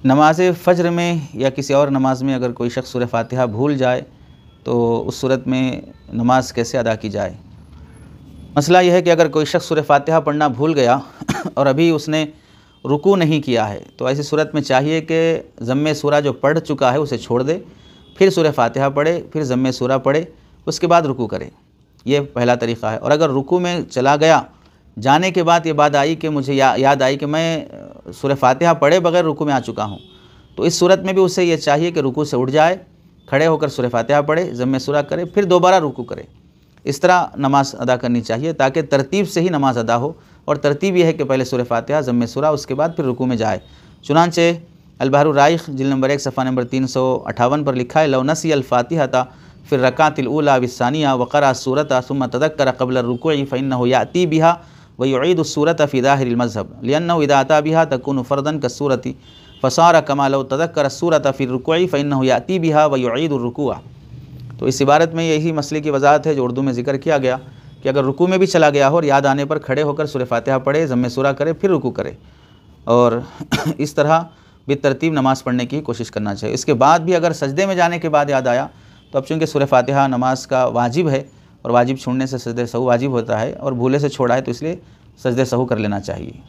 नमाज फ़ज्र में या किसी और नमाज में अगर कोई शख्स सूरह फ़ातिहा भूल जाए तो उस सूरत में नमाज कैसे अदा की जाए। मसला यह है कि अगर कोई शख्स सूरह फ़ातिहा पढ़ना भूल गया और अभी उसने रुकू नहीं किया है तो ऐसी सूरत में चाहिए कि ज़म्मे सूरा जो पढ़ चुका है उसे छोड़ दे, फिर सूरह फ़ातिहा पढ़े, फिर ज़म्मे सूरा पढ़े, उसके बाद रुकू करे। ये पहला तरीक़ा है। और अगर रुकू में चला गया, जाने के बाद ये बात आई कि मुझे याद आई कि मैं सूरह फ़ातिहा पढ़े बगैर रुकू में आ चुका हूँ, तो इस सूरत में भी उसे ये चाहिए कि रुकू से उठ जाए, खड़े होकर सूरह फ़ातिहा पढ़े, ज़म्मे सूरा करे, फिर दोबारा रुकू करे। इस तरह नमाज अदा करनी चाहिए ताकि तरतीब से ही नमाज अदा हो। और तरतीब यह है कि पहले सूरह फ़ातिहा, ज़म्मे सूरा, उसके बाद फिर रुकू में जाए। चुनांचे अल-बहरुर राइक़ जिल्द नंबर 1 सफ़ा नंबर 358 पर लिखा है, लौ नसी अल-फ़ातिहता फिर रकातिल ऊला विस्सानिया वक़रा सूरता सुम्मा तदक्कर क़ब्ल रुकूई फ़इन्नहु याती बिहा व युईदु सूरता फ़ी ज़ाहिरिल मज़हब लिअन्नहु इज़ा अता बिहा तकूनु फ़र्दन कस्सूरति फ़सारा कमा लौ तदक्कर सूरता फ़ी रुकूई फ़इन्नहु याती बिहा व युईदु रुकूआ। तो इस इबारत में यही मसले की वजाहत है जो उर्दू में ज़िक्र किया गया कि अगर रुकू में भी चला गया हो और याद आने पर खड़े होकर सूरह फ़ातिहा पढ़े, ज़म्मे सूरा करे, फिर रुकू करे और इस तरह बेतरतीब नमाज़ पढ़ने की कोशिश करना चाहिए। इसके बाद भी अगर सजदे में जाने के बाद याद आया तो अब चूँकि सूरह फ़ातिहा नमाज का वाजिब है और वाजिब छोड़ने से सजदे सहू वाजिब होता है और भूले से छोड़ा है तो इसलिए सजदे सहू कर लेना चाहिए।